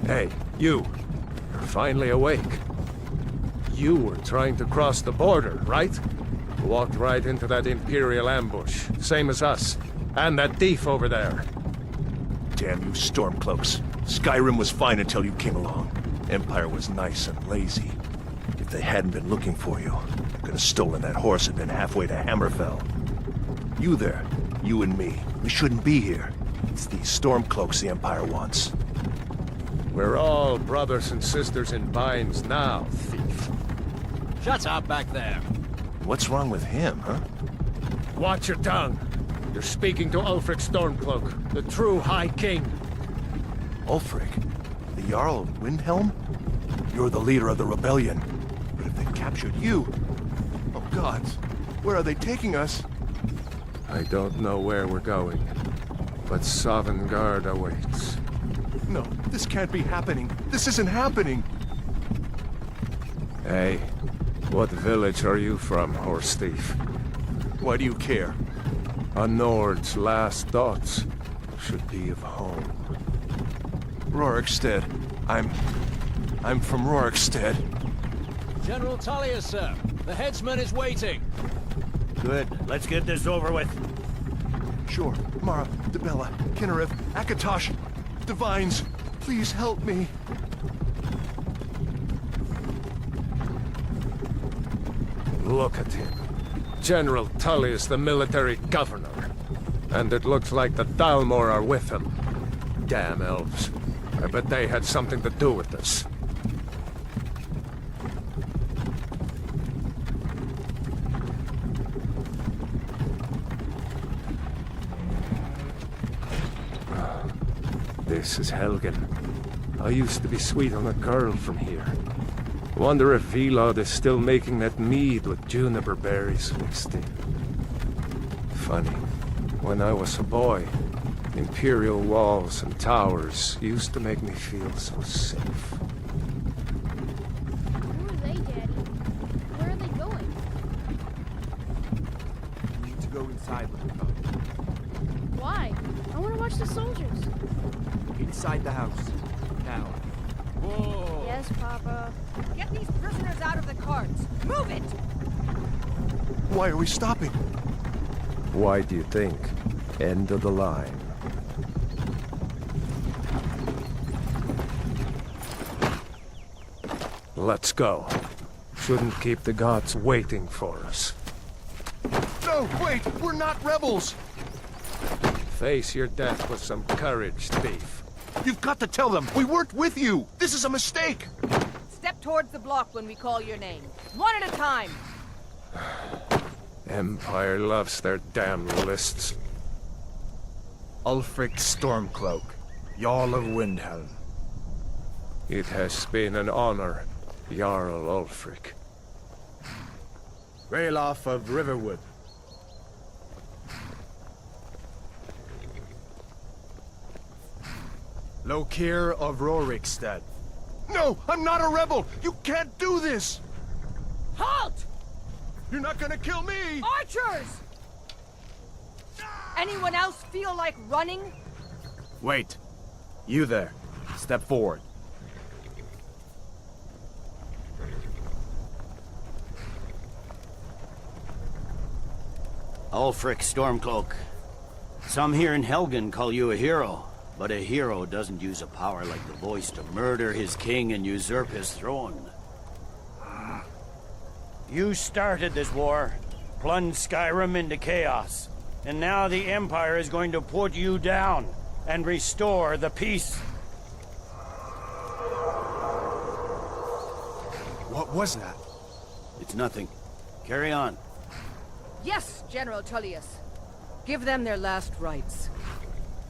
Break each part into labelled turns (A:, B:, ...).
A: Hey, you. You're finally awake. You were trying to cross the border, right? Walked right into that Imperial ambush, same as us. And that thief over there.
B: Damn you Stormcloaks. Skyrim was fine until you came along. Empire was nice and lazy. If they hadn't been looking for you, they could have stolen that horse and been halfway to Hammerfell. You there, you and me, we shouldn't be here. It's these Stormcloaks the Empire wants.
A: We're all brothers and sisters in binds now, thief.
C: Shut up back there.
B: What's wrong with him, huh?
A: Watch your tongue. You're speaking to Ulfric Stormcloak, the true High King.
B: Ulfric? The Jarl of Windhelm? You're the leader of the rebellion. But if they captured you... Oh gods, where are they taking us?
A: I don't know where we're going, but Sovngarde awaits.
B: No, this can't be happening. This isn't happening.
A: Hey, what village are you from, horse thief?
B: Why do you care?
A: A Nord's last thoughts should be of home.
B: Rorikstead. I'm from Rorikstead.
C: General Tullius, sir. The headsman is waiting.
D: Good. Let's get this over with.
B: Sure. Mara, Dibella, Kinnereth, Akatosh, Divines, please help me.
A: Look at him. General Tullius, the military governor. And it looks like the Thalmor are with him. Damn elves. I bet they had something to do with this. This is Helgen. I used to be sweet on a girl from here. Wonder if Vilod is still making that mead with juniper berries mixed in. Funny, when I was a boy, Imperial walls and towers used to make me feel so safe.
E: Who are they, Daddy? Where are they going?
F: We need to go inside with the car.
E: Why? I want to watch the soldiers.
F: Inside the house. Now.
C: Whoa!
E: Yes, Papa.
G: Get these prisoners out of the carts! Move it!
B: Why are we stopping?
A: Why do you think? End of the line. Let's go. Shouldn't keep the gods waiting for us.
B: No, wait! We're not rebels!
A: Face your death with some courage, thief.
B: You've got to tell them! We weren't with you! This is a mistake!
G: Step towards the block when we call your name. One at a time!
A: Empire loves their damn lists.
F: Ulfric Stormcloak, Jarl of Windhelm.
A: It has been an honor, Jarl Ulfric.
F: Ralof of Riverwood. Lokir of Rorikstead.
B: No! I'm not a rebel! You can't do this!
G: Halt!
B: You're not gonna kill me!
G: Archers! Anyone else feel like running?
F: Wait. You there. Step forward.
D: Ulfric Stormcloak. Some here in Helgen call you a hero, but a hero doesn't use a power like the voice to murder his king and usurp his throne. You started this war, plunged Skyrim into chaos, and now the Empire is going to put you down and restore the peace.
F: What was that?
D: It's nothing. Carry on.
G: Yes, General Tullius. Give them their last rites.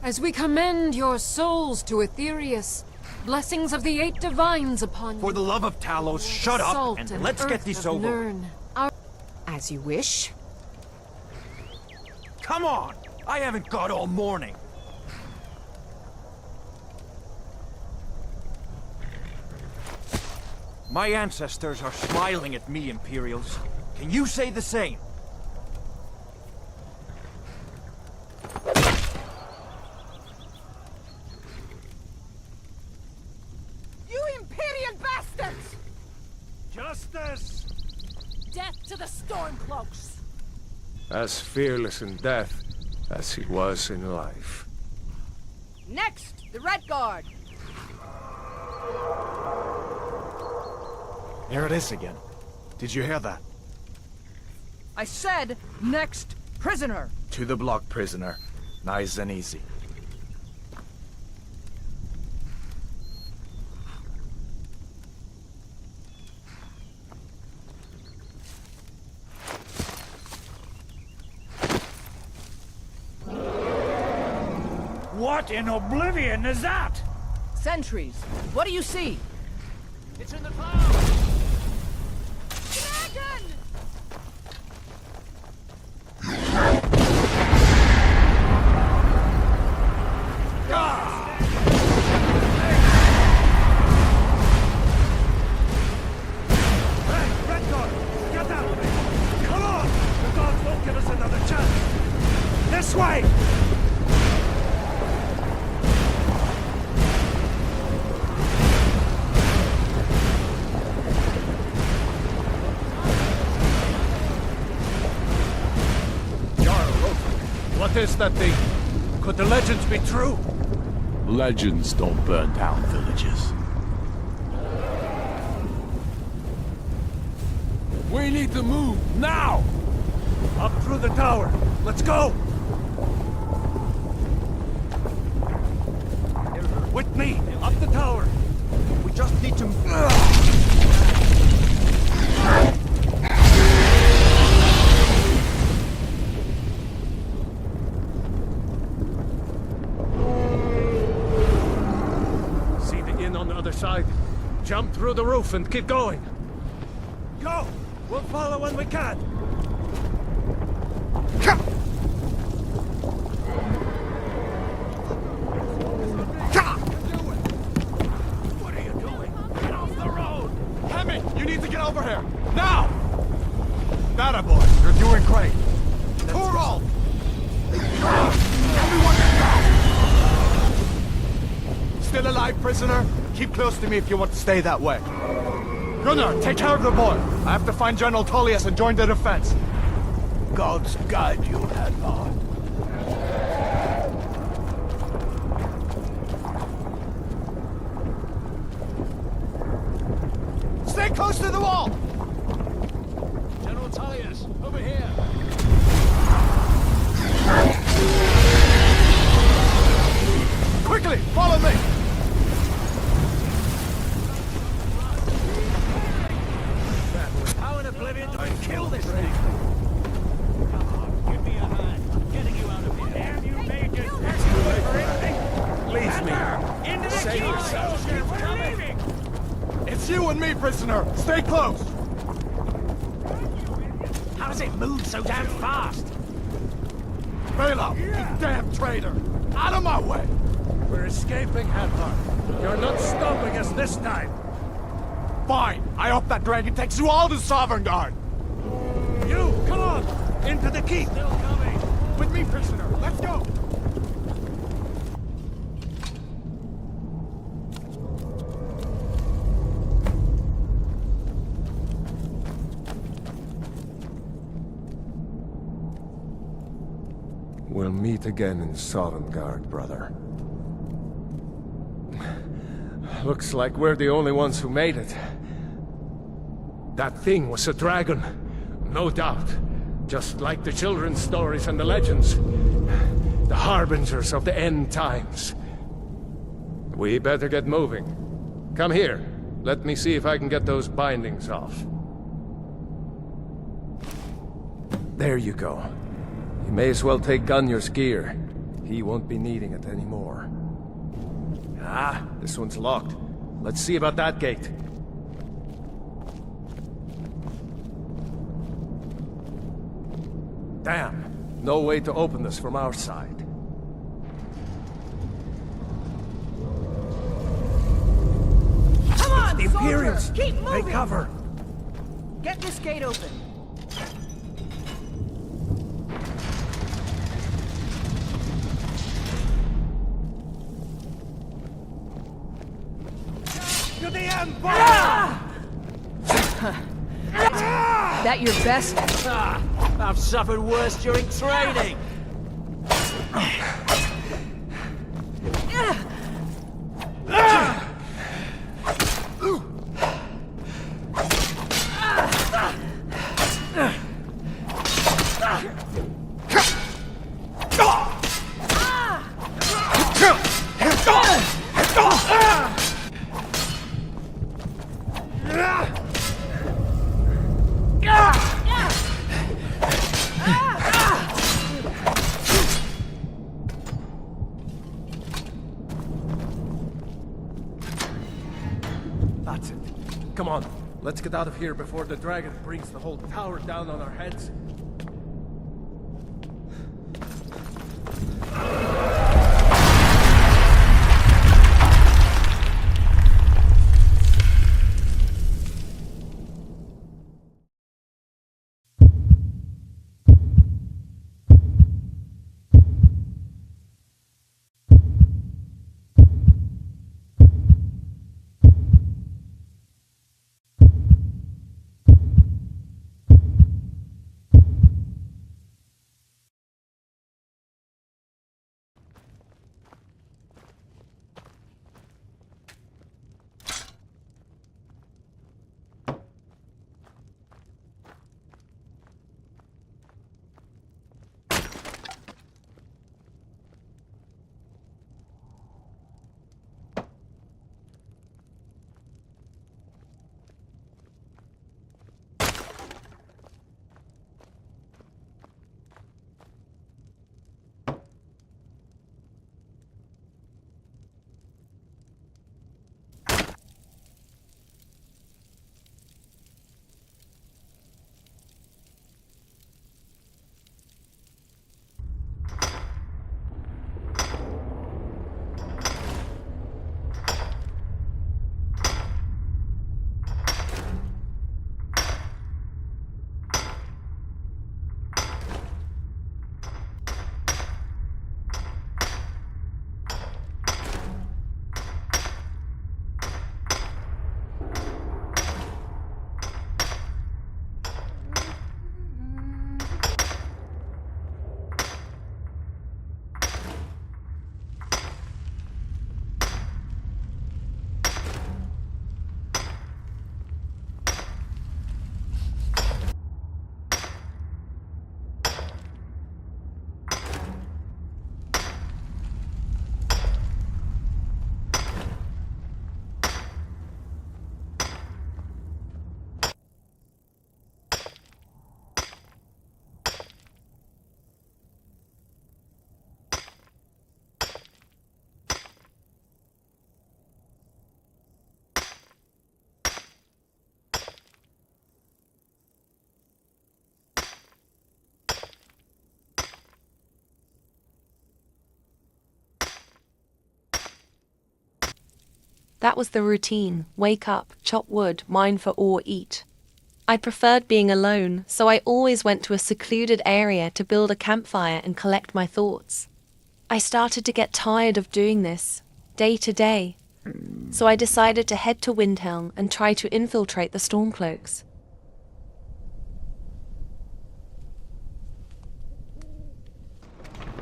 H: As we commend your souls to Aetherius, blessings of the 8 divines upon you.
F: For the love of Talos, shut up
H: Salt
F: and let's get
H: earth
F: this
H: of
F: over.
H: Nirn.
I: As you wish.
F: Come on! I haven't got all morning. My ancestors are smiling at me, Imperials. Can you say the same?
B: justice!
H: Death to the Stormcloaks!
A: As fearless in death as he was in life.
G: Next, the Red Guard.
F: There it is again. Did you hear that?
G: I said, next prisoner.
F: To the block, prisoner. Nice and easy.
C: What in oblivion is that?
G: Sentries, what do you see?
C: It's in the clouds!
E: Dragon!
B: Hey, Red Guard! Get out of me! Come on! The dogs won't give us another chance! This way!
A: What is that thing? Could the legends be true?
J: Legends don't burn down villages. We need to move, now!
B: Up through the tower! Let's go! With me! Up the tower!
F: We just need to...
A: See the inn on the other side. Jump through the roof and keep going.
B: Go! We'll follow when we can!
A: What are you doing? Get off the road!
F: Hemi, you need to get over here! Now! That boy, you're doing great. Sweetroll! Everyone get down! Still alive, prisoner? Keep close to me if you want to stay that way. Gunnar, take care of the boy. I have to find General Tullius and join the defense.
J: Gods guide you, Hadvar.
F: Stay close to the wall!
C: General Tullius, over here!
F: Quickly, follow me!
C: How in oblivion do I kill this thing? Come on, give me a hand. I'm getting you out of here. Damn you, Major!
A: Leave me.
C: Into the
A: Save
C: queue!
A: yourself.
C: We're leaving!
F: It's you and me, prisoner! Stay close!
C: How does it move so damn fast?
F: Bela, you damn traitor! Out of my way!
B: We're escaping, Hadvar. You're not stopping us this time.
F: Fine! I hope that dragon takes you all to Sovereign Guard!
B: You, come on! Into the keep!
C: Still coming!
F: With me, prisoner! Let's go!
A: We'll meet again in Sovngarde, brother. Looks like we're the only ones who made it. That thing was a dragon, no doubt. Just like the children's stories and the legends. The harbingers of the end times. We better get moving. Come here. Let me see if I can get those bindings off. There you go. You may as well take Gunnar's gear. He won't be needing it anymore. Ah, this one's locked. Let's see about that gate. Damn, no way to open this from our side.
G: Come on,
B: The Imperials!
G: soldiers! Keep
B: Take
G: moving!
B: cover!
G: Get this gate open.
B: To the Empire!
G: That your best?
C: I've suffered worse during training.
A: That's it. Come on, let's get out of here before the dragon brings the whole tower down on our heads.
K: That was the routine. Wake up, chop wood, mine for ore, eat. I preferred being alone, so I always went to a secluded area to build a campfire and collect my thoughts. I started to get tired of doing this, day to day, so I decided to head to Windhelm and try to infiltrate the Stormcloaks.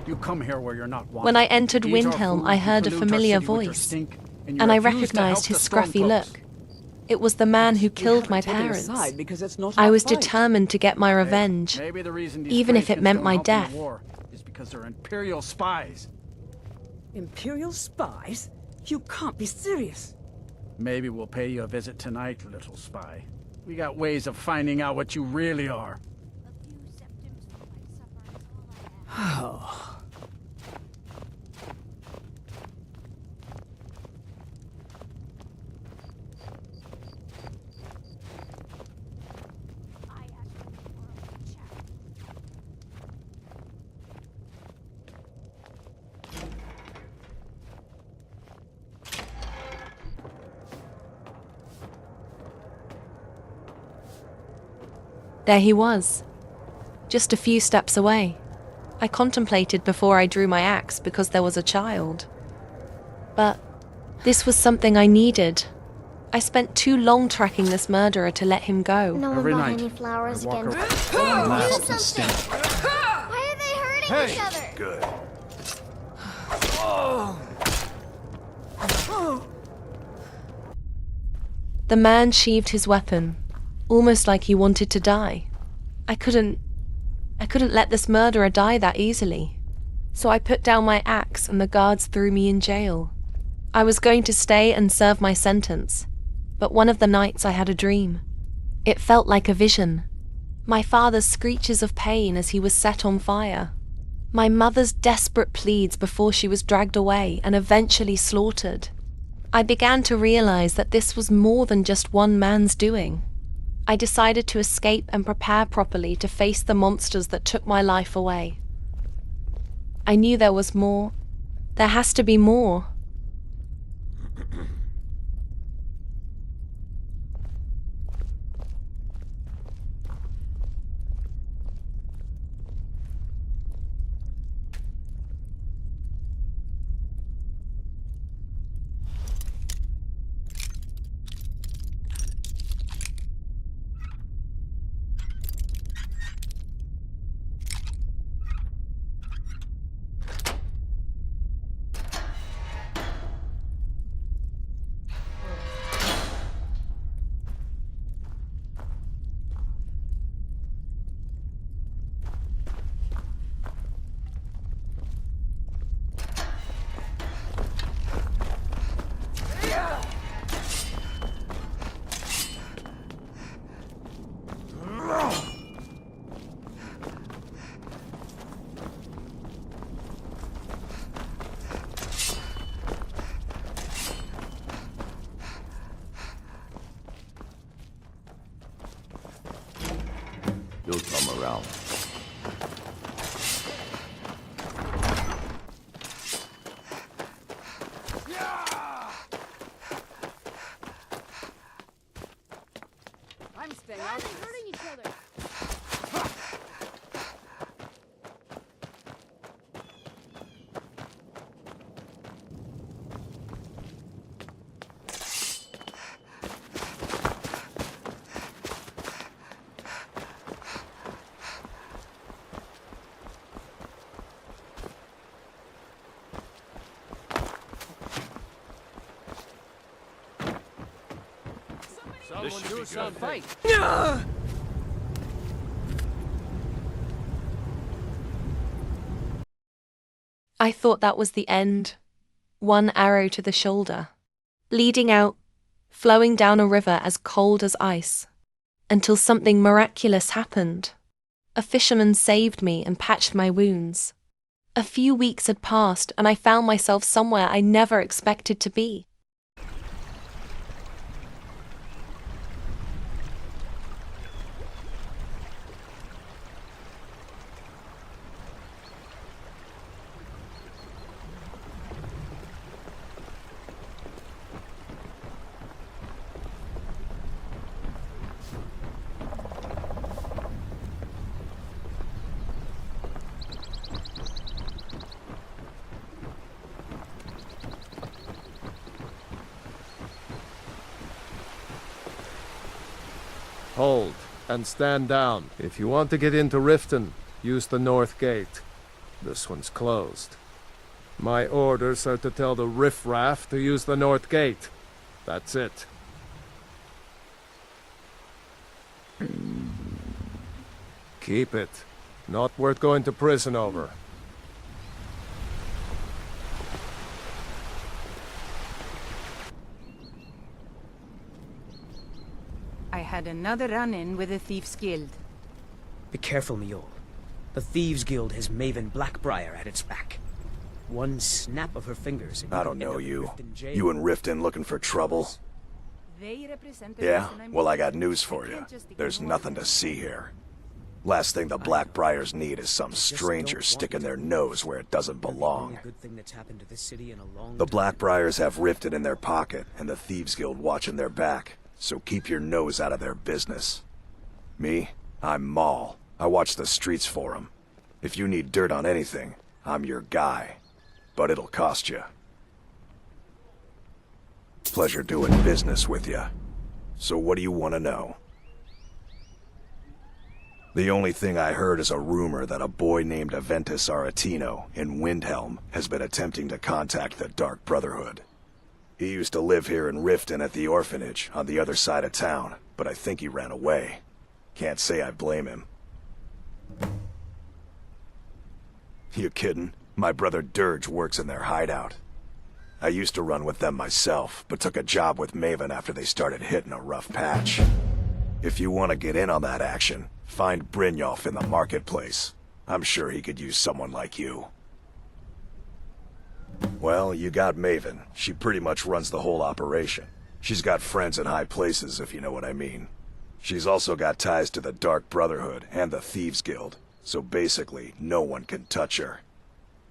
C: You come here where you're not wanted.
K: When I entered
C: Eat our
K: Windhelm,
C: food,
K: I
C: you
K: heard a
C: pollute our
K: familiar
C: city with your
K: voice,
C: stink,
K: and
C: you
K: I
C: refuse to help
K: recognized his
C: the
K: scruffy
C: Stormcloaks.
K: look. It was the man who killed my parents. I was determined to get my revenge,
C: Maybe the reason these
K: even if it
C: Christians
K: meant
C: don't
K: my
C: help in the
K: death.
C: war is because they're Imperial spies.
L: Imperial spies? You can't be serious.
C: Maybe we'll pay you a visit tonight, little spy. We got ways of finding out what you really are.
L: Oh.
K: There he was, just a few steps away. I contemplated before I drew my axe because there was a child. But this was something I needed. I spent too long tracking this murderer to let him go.
E: No one bought any flowers again. Do something! Why are they hurting each other?
B: Good.
K: The man sheathed his weapon, almost like he wanted to die. I couldn't let this murderer die that easily. So I put down my axe and the guards threw me in jail. I was going to stay and serve my sentence, but one of the nights I had a dream. It felt like a vision. My father's screeches of pain as he was set on fire. My mother's desperate pleads before she was dragged away and eventually slaughtered. I began to realize that this was more than just one man's doing. I decided to escape and prepare properly to face the monsters that took my life away. I knew there was more. There has to be more.
J: You'll come around.
G: I'm staying
E: Why are
G: out.
E: they hurting each other?
C: Someone do something. Fight.
K: I thought that was the end. One arrow to the shoulder. Bleeding out, flowing down a river as cold as ice. Until something miraculous happened. A fisherman saved me and patched my wounds. A few weeks had passed and I found myself somewhere I never expected to be.
A: Hold, and stand down. If you want to get into Riften, use the north gate. This one's closed. My orders are to tell the riffraff to use the north gate. That's it. Keep it. Not worth going to prison over.
L: I had another run-in with the Thieves Guild.
M: Be careful, Mule. The Thieves Guild has Maven Blackbriar at its back. One snap of her fingers and
B: I don't know you. You in Riften looking for trouble?
L: They represent the
B: Yeah?
L: reason I'm
B: Well, I
L: here.
B: got news for
L: I
B: you.
L: can't just ignore
B: There's nothing to
L: them.
B: see here. Last thing the Blackbriars need is some stranger sticking their nose where it doesn't belong.
M: Good thing that's happened to this city in a long
B: The
M: time.
B: Blackbriars have Riften in their pocket, and the Thieves Guild watching their back, so keep your nose out of their business. Me? I'm Maul. I watch the streets for 'em. If you need dirt on anything, I'm your guy. But it'll cost you. Pleasure doing business with you. So what do you want to know? The only thing I heard is a rumor that a boy named Aventus Aretino in Windhelm has been attempting to contact the Dark Brotherhood. He used to live here in Riften at the orphanage on the other side of town, but I think he ran away. Can't say I blame him. You kidding? My brother Dirge works in their hideout. I used to run with them myself, but took a job with Maven after they started hitting a rough patch. If you want to get in on that action, find Brynjolf in the marketplace. I'm sure he could use someone like you. Well, you got Maven. She pretty much runs the whole operation. She's got friends in high places, if you know what I mean. She's also got ties to the Dark Brotherhood and the Thieves Guild, so basically, no one can touch her.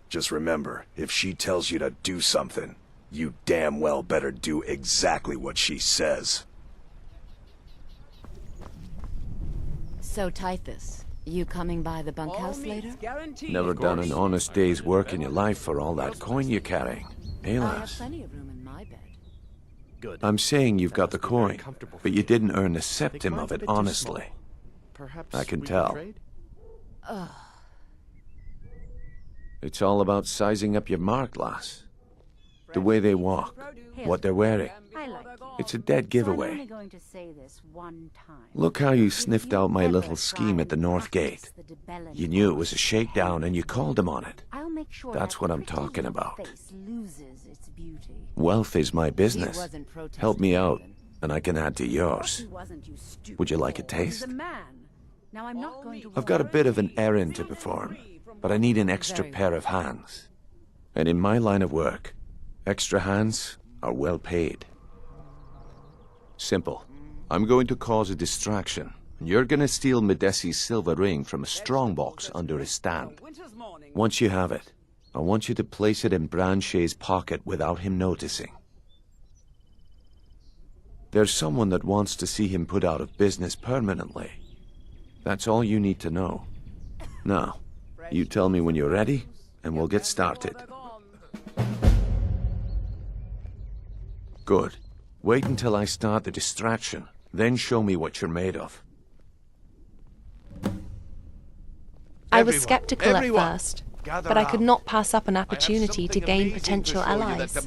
B: Just remember, if she tells you to do something, you damn well better do exactly what she says.
N: So, Typhus, you coming by the bunkhouse later?
J: Never done an honest day's work in your life for all that coin you're carrying. Hey,
N: I have
J: lass.
N: plenty of room in my bed.
D: Good.
J: I'm saying you've got the coin, but you didn't earn a septim of it honestly. I can tell.
N: Ugh.
J: It's all about sizing up your mark, lass. The way they walk, what they're wearing.
N: I like you.
J: It's a dead
N: So I'm
J: giveaway.
N: only going to say this one time.
J: Look how you sniffed out my little scheme at the North Gate. You knew it was a shakedown and you called him on it.
N: I'll make sure
J: That's
N: that
J: what I'm
N: pretty
J: talking
N: little
J: about.
N: face loses its beauty.
J: Wealth is my
N: He
J: business.
N: wasn't protesting
J: Help me out,
N: even.
J: and I can add to yours.
L: He wasn't, you stupid.
J: Would you like a
L: He's
J: taste?
L: a man. Now I'm not going to...
J: I've got a bit of an errand to perform, but I need an extra pair of hands. And in my line of work, extra hands are well paid. Simple. I'm going to cause a distraction. You're gonna steal Medesi's silver ring from a strongbox under his stand. Once you have it, I want you to place it in Branche's pocket without him noticing. There's someone that wants to see him put out of business permanently. That's all you need to know. Now, you tell me when you're ready, and we'll get started. Good. Wait until I start the distraction, then show me what you're made of.
K: I was skeptical at first, but I could not pass up an opportunity to gain potential allies.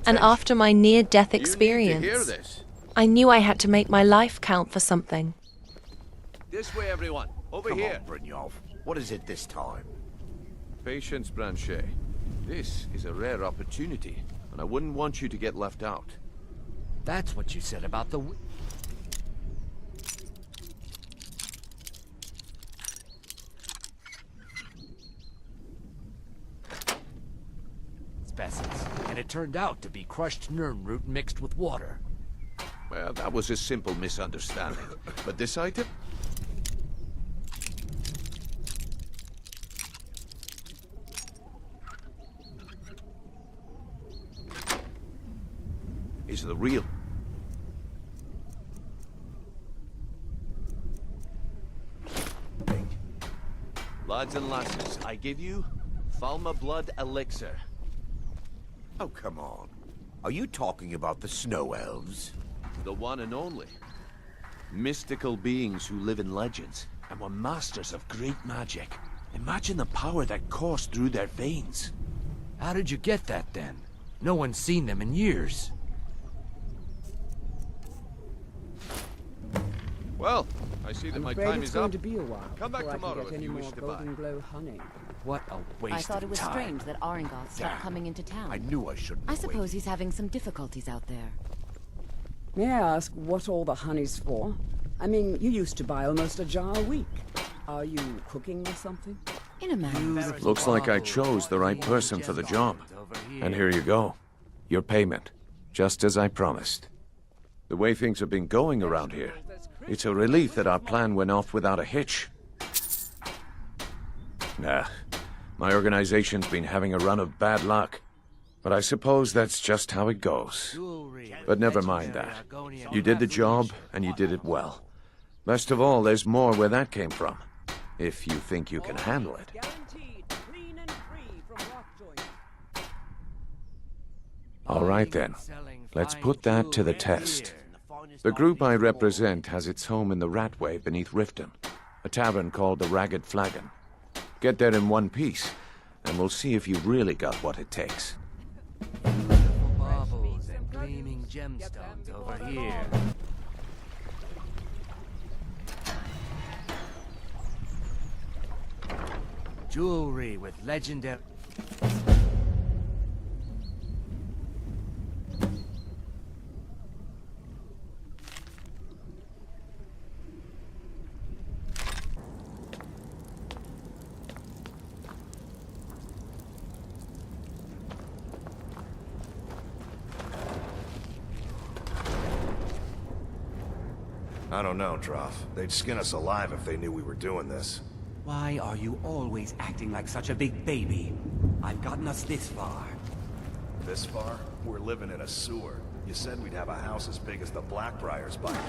K: And after my near-death experience, I knew I had to make my life count for something.
C: This way, everyone. Over
B: Come
C: here.
B: on, Brynjolf. What is it this time?
J: Patience, Branche. This is a rare opportunity, and I wouldn't want you to get left out.
C: That's what you said about the... Specimens, and it turned out to be crushed Nirn root mixed with water.
J: Well, that was a simple misunderstanding. But this item? Is the real. Lads and lasses, I give you Falma Blood Elixir.
O: Oh, come on. Are you talking about the snow elves?
J: The one and only. Mystical beings who live in legends and were masters of great magic. Imagine the power that coursed through their veins.
C: How did you get that, then? No one's seen them in years.
J: Well, I see that my time is up.
L: to be a while
J: Come back
L: before I can
J: tomorrow
L: get
J: if
L: any
J: you
L: more
J: wish to buy.
L: Golden Glow honey.
C: What a waste
N: I thought it was
C: of time.
N: strange that Aringoth stopped coming into town.
O: I knew I shouldn't
N: I
O: have
N: suppose
O: waited.
N: he's having some difficulties out there.
L: May I ask what all the honey's for? I mean, you used to buy almost a jar a week. Are you cooking or something?
N: In a manner.
J: Looks like I chose the right person for the job. And here you go. Your payment. Just as I promised. The way things have been going around here, it's a relief that our plan went off without a hitch. Nah, my organization's been having a run of bad luck. But I suppose that's just how it goes. But never mind that. You did the job, and you did it well. Best of all, there's more where that came from. If you think you can handle it. All right then. Let's put that to the test. The group I represent has its home in the Ratway beneath Riften, a tavern called the Ragged Flagon. Get there in one piece, and we'll see if you've really got what it takes.
C: Marbles and gleaming gemstones over here. Jewelry with legendary...
B: I don't know, Droff. They'd skin us alive if they knew we were doing this.
P: Why are you always acting like such a big baby? I've gotten us this far.
B: This far? We're living in a sewer. You said we'd have a house as big as the Blackbriars by now.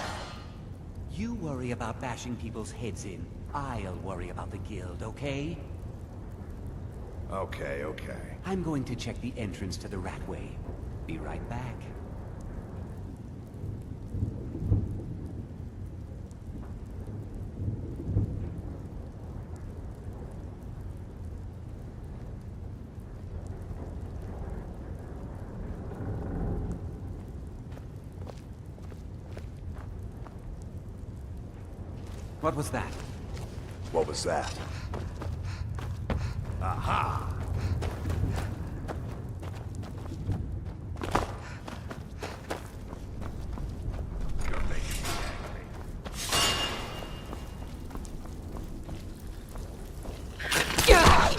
P: You worry about bashing people's heads in. I'll worry about the guild, okay?
B: Okay, okay.
P: I'm going to check the entrance to the Ratway. Be right back. What was that?
B: What was that? Aha! You're making me angry.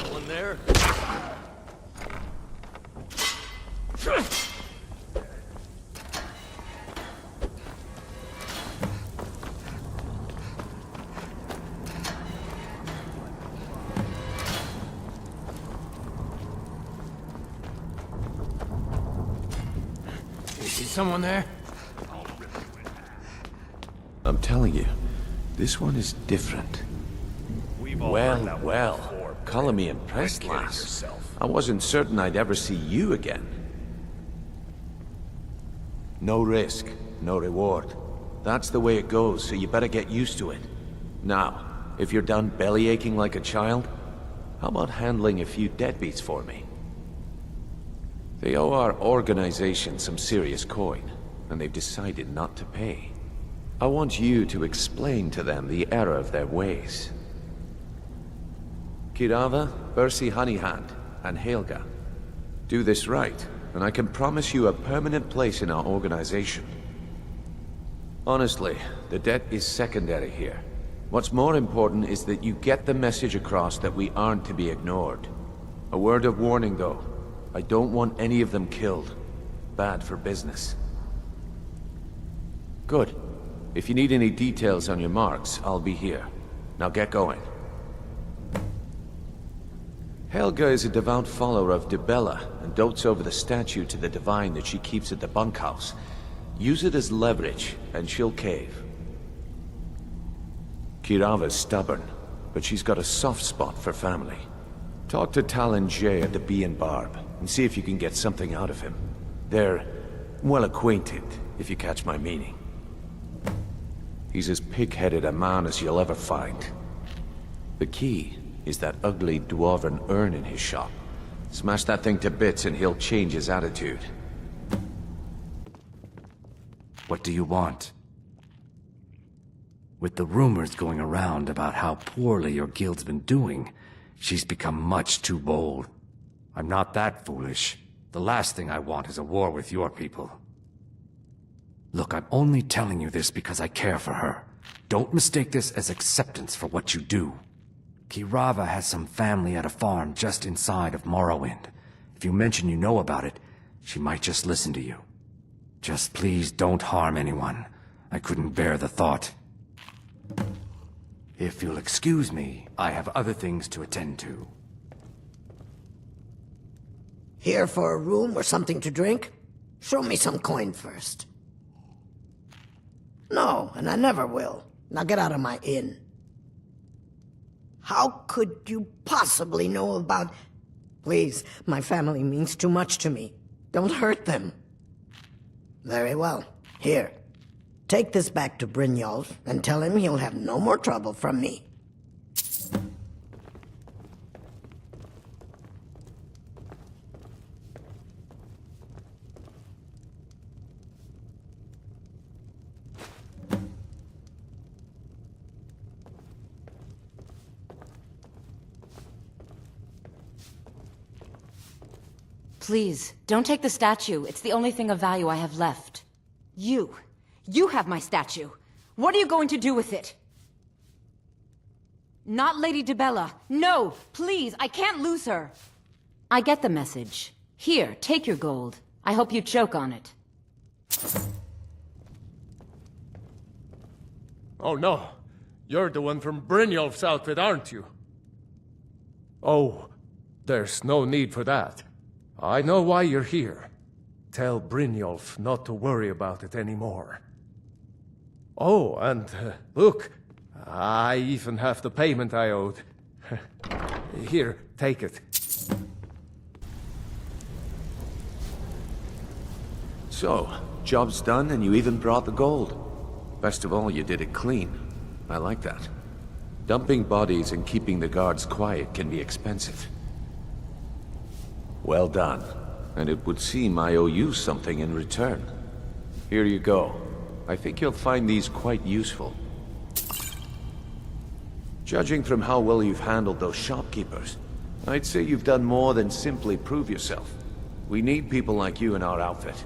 B: One there?
C: Someone there?
J: I'm telling you, this one is different. Well, color me impressed, lass. I wasn't certain I'd ever see you again. No risk, no reward. That's the way it goes, so you better get used to it. Now, if you're done belly aching like a child, how about handling a few deadbeats for me? They owe our organization some serious coin, and they've decided not to pay. I want you to explain to them the error of their ways. Kirava, Bersi Honeyhand, and Helga. Do this right, and I can promise you a permanent place in our organization. Honestly, the debt is secondary here. What's more important is that you get the message across that we aren't to be ignored. A word of warning, though. I don't want any of them killed. Bad for business. Good. If you need any details on your marks, I'll be here. Now get going. Helga is a devout follower of Dibella and dotes over the statue to the divine that she keeps at the bunkhouse. Use it as leverage, and she'll cave. Kirava's stubborn, but she's got a soft spot for family. Talk to Talon Jay at the Bee and Barb, and see if you can get something out of him. They're well acquainted, if you catch my meaning. He's as pig-headed a man as you'll ever find. The key is that ugly Dwarven urn in his shop. Smash that thing to bits and he'll change his attitude.
C: What do you want? With the rumors going around about how poorly your guild's been doing, she's become much too bold. I'm not that foolish. The last thing I want is a war with your people. Look, I'm only telling you this because I care for her. Don't mistake this as acceptance for what you do. Kirava has some family at a farm just inside of Morrowind. If you mention you know about it, she might just listen to you. Just please don't harm anyone. I couldn't bear the thought. If you'll excuse me, I have other things to attend to.
Q: Here for a room or something to drink? Show me some coin first. No, and I never will. Now get out of my inn. How could you possibly know about... Please, my family means too much to me. Don't hurt them. Very well. Here. Take this back to Brynjolf and tell him he'll have no more trouble from me.
N: Please, don't take the statue. It's the only thing of value I have left.
R: You have my statue. What are you going to do with it? Not Lady DeBella. No, please, I can't lose her.
N: I get the message. Here, take your gold. I hope you choke on it.
A: Oh no, you're the one from Brynjolf's outfit, aren't you? Oh, there's no need for that. I know why you're here. Tell Brynjolf not to worry about it anymore. Oh, and look, I even have the payment I owed. Here, take it.
J: So, job's done and you even brought the gold. Best of all, you did it clean. I like that. Dumping bodies and keeping the guards quiet can be expensive. Well done. And it would seem I owe you something in return. Here you go. I think you'll find these quite useful. Judging from how well you've handled those shopkeepers, I'd say you've done more than simply prove yourself. We need people like you in our outfit.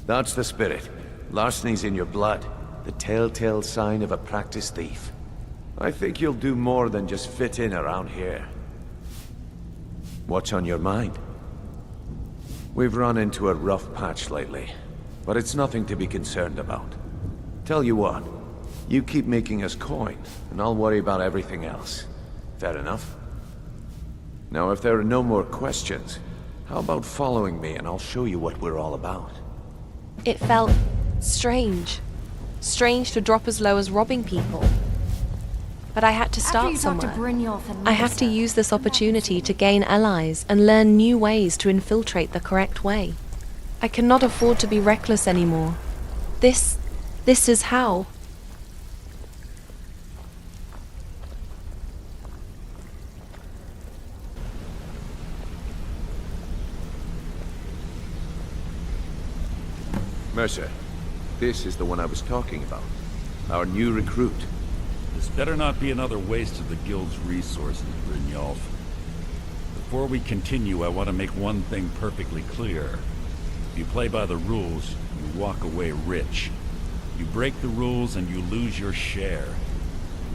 J: That's the spirit. Larceny's in your blood, the telltale sign of a practiced thief. I think you'll do more than just fit in around here. What's on your mind? We've run into a rough patch lately, but it's nothing to be concerned about. Tell you what, you keep making us coin, and I'll worry about everything else. Fair enough? Now, if there are no more questions, how about following me and I'll show you what we're all about?
K: It felt strange. Strange to drop as low as robbing people. But I had to start somewhere. I have to use this opportunity to gain allies and learn new ways to infiltrate the correct way. I cannot afford to be reckless anymore. This is how.
J: Mercer, this is the one I was talking about. Our new recruit.
S: This better not be another waste of the Guild's resources, Brynjolf. Before we continue, I want to make one thing perfectly clear. If you play by the rules, you walk away rich. You break the rules and you lose your share.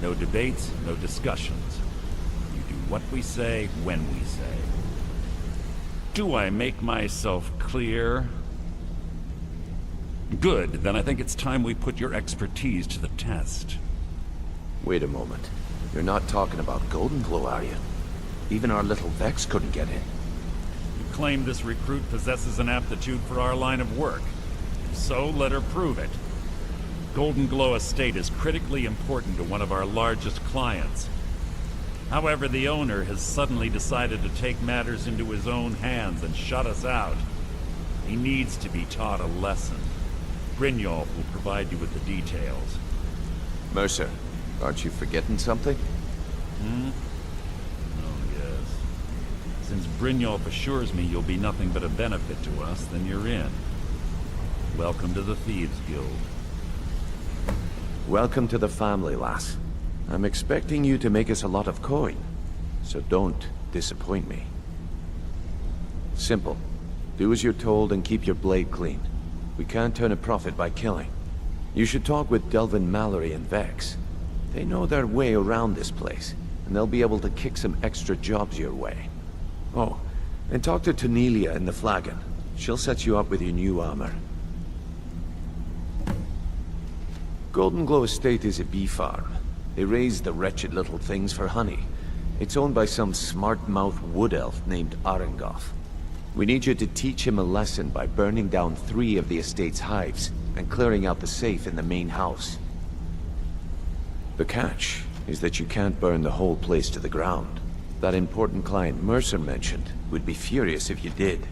S: No debates, no discussions. You do what we say, when we say. Do I make myself clear? Good, then I think it's time we put your expertise to the test.
J: Wait a moment. You're not talking about Golden Glow, are you? Even our little Vex couldn't get in.
S: You claim this recruit possesses an aptitude for our line of work. If so, let her prove it. Golden Glow Estate is critically important to one of our largest clients. However, the owner has suddenly decided to take matters into his own hands and shut us out. He needs to be taught a lesson. Brynjolf will provide you with the details.
J: Mercer, aren't you forgetting something?
S: Oh, yes. Since Brynjolf assures me you'll be nothing but a benefit to us, then you're in. Welcome to the Thieves Guild.
J: Welcome to the family, lass. I'm expecting you to make us a lot of coin, so don't disappoint me. Simple. Do as you're told and keep your blade clean. We can't turn a profit by killing. You should talk with Delvin Mallory and Vex. They know their way around this place, and they'll be able to kick some extra jobs your way. Oh, and talk to Tanelia in the Flagon. She'll set you up with your new armor. Golden Glow Estate is a bee farm. They raise the wretched little things for honey. It's owned by some smart-mouthed wood elf named Arengoth. We need you to teach him a lesson by burning down 3 of the estate's hives and clearing out the safe in the main house. The catch is that you can't burn the whole place to the ground. That important client Mercer mentioned would be furious if you did.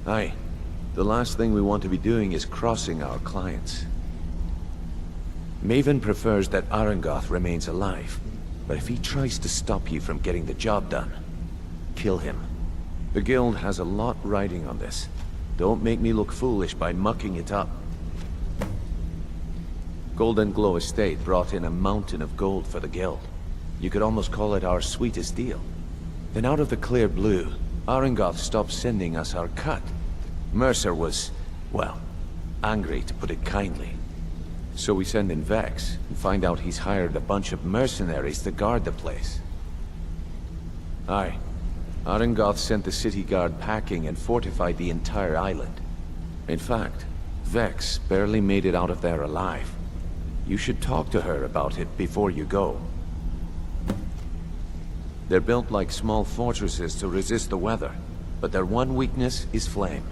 J: Aye. The last thing we want to be doing is crossing our clients. Maven prefers that Arangoth remains alive, but if he tries to stop you from getting the job done, kill him. The Guild has a lot riding on this. Don't make me look foolish by mucking it up. Golden Glow Estate brought in a mountain of gold for the Guild. You could almost call it our sweetest deal. Then out of the clear blue, Arangoth stopped sending us our cut. Mercer was, well, angry to put it kindly. So we send in Vex and find out he's hired a bunch of mercenaries to guard the place. Aye. Arangoth sent the city guard packing and fortified the entire island. In fact, Vex barely made it out of there alive. You should talk to her about it before you go. They're built like small fortresses to resist the weather, but their one weakness is flame.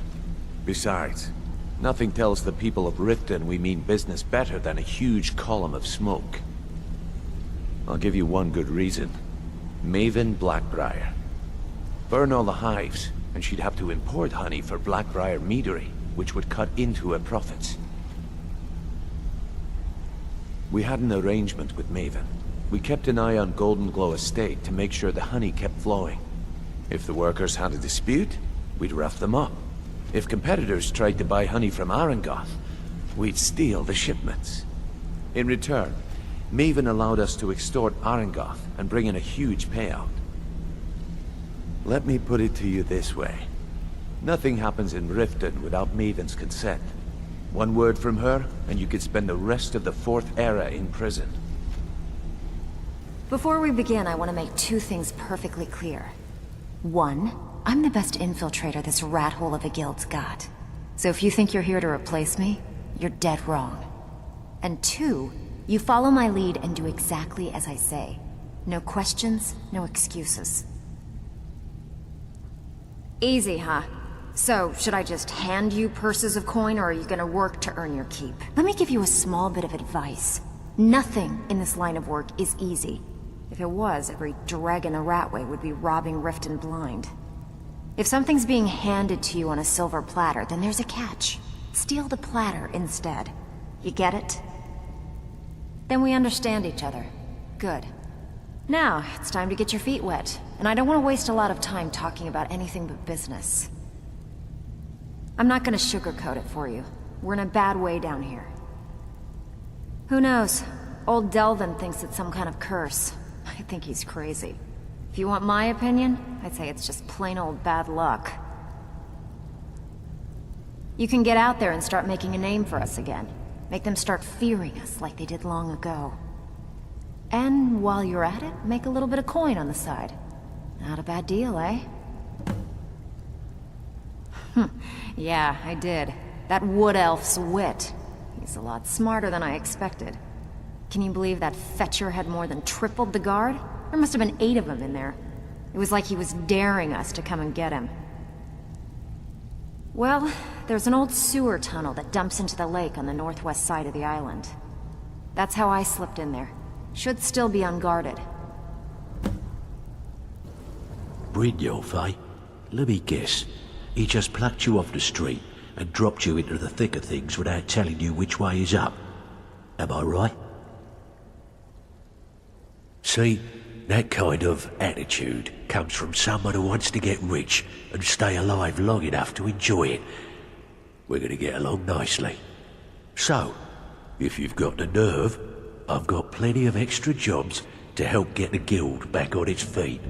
J: Besides, nothing tells the people of Riften we mean business better than a huge column of smoke. I'll give you one good reason. Maven Blackbriar. Burn all the hives, and she'd have to import honey for Blackbriar meadery, which would cut into her profits. We had an arrangement with Maven. We kept an eye on Golden Glow Estate to make sure the honey kept flowing. If the workers had a dispute, we'd rough them up. If competitors tried to buy honey from Arangoth, we'd steal the shipments. In return, Maven allowed us to extort Arangoth and bring in a huge payout. Let me put it to you this way. Nothing happens in Riften without Maven's consent. One word from her, and you could spend the rest of the Fourth Era in prison.
N: Before we begin, I want to make two things perfectly clear. One, I'm the best infiltrator this rat hole of a guild's got. So if you think you're here to replace me, you're dead wrong. And two, you follow my lead and do exactly as I say. No questions, no excuses. Easy, huh? So, should I just hand you purses of coin, or are you gonna work to earn your keep? Let me give you a small bit of advice. Nothing in this line of work is easy. If it was, every dragon a ratway would be robbing Riften blind. If something's being handed to you on a silver platter, then there's a catch. Steal the platter instead. You get it? Then we understand each other. Good. Now, it's time to get your feet wet, and I don't want to waste a lot of time talking about anything but business. I'm not gonna sugarcoat it for you. We're in a bad way down here. Who knows? Old Delvin thinks it's some kind of curse. I think he's crazy. If you want my opinion, I'd say it's just plain old bad luck. You can get out there and start making a name for us again. Make them start fearing us like they did long ago. And while you're at it, make a little bit of coin on the side. Not a bad deal, eh? Yeah, I did. That wood elf's wit. He's a lot smarter than I expected. Can you believe that fetcher had more than tripled the guard? There must have been 8 of them in there. It was like he was daring us to come and get him. Well, there's an old sewer tunnel that dumps into the lake on the northwest side of the island. That's how I slipped in there. Should still be unguarded.
T: Brynjolf, eh? Let me guess. He just plucked you off the street and dropped you into the thick of things without telling you which way is up. Am I right? See, that kind of attitude comes from someone who wants to get rich and stay alive long enough to enjoy it. We're gonna get along nicely. So, if you've got the nerve, I've got plenty of extra jobs to help get the guild back on its feet.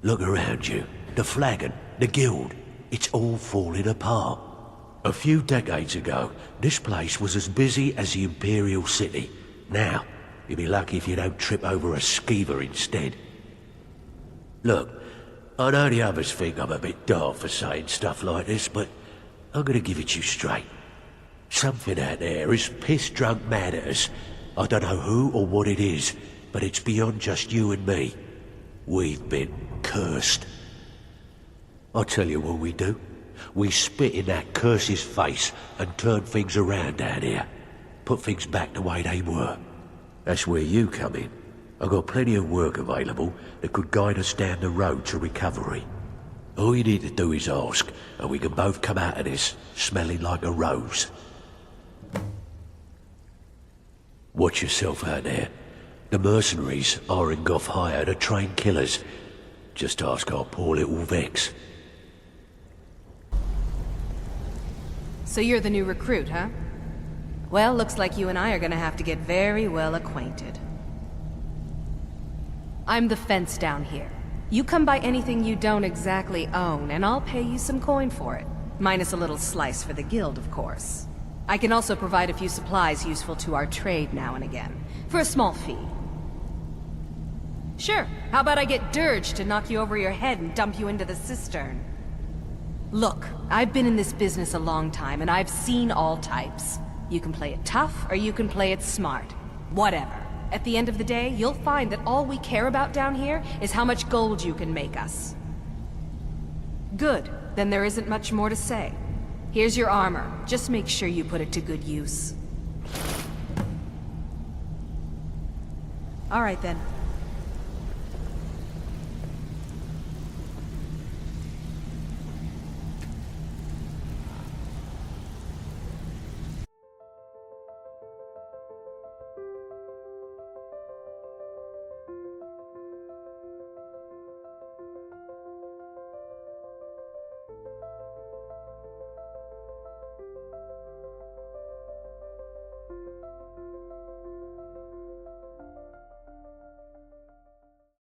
T: Look around you. The flagon, the guild, it's all falling apart. A few decades ago, this place was as busy as the Imperial City. Now, you'll be lucky if you don't trip over a skeever instead. Look, I know the others think I'm a bit daft for saying stuff like this, but I'm gonna give it to you straight. Something out there is piss-drunk mad at us. I don't know who or what it is, but it's beyond just you and me. We've been cursed. I'll tell you what we do. We spit in that curse's face and turn things around down here. Put things back the way they were. That's where you come in. I've got plenty of work available that could guide us down the road to recovery. All you need to do is ask, and we can both come out of this smelling like a rose. Watch yourself out there. The mercenaries are in Goth hire to train killers. Just ask our poor little Vex.
R: So you're the new recruit, huh? Well, looks like you and I are gonna have to get very well acquainted. I'm the fence down here. You come by anything you don't exactly own, and I'll pay you some coin for it. Minus a little slice for the guild, of course. I can also provide a few supplies useful to our trade now and again, for a small fee. Sure, how about I get Dirge to knock you over your head and dump you into the cistern? Look, I've been in this business a long time, and I've seen all types. You can play it tough, or you can play it smart. Whatever. At the end of the day, you'll find that all we care about down here is how much gold you can make us. Good. Then there isn't much more to say. Here's your armor. Just make sure you put it to good use. All right then.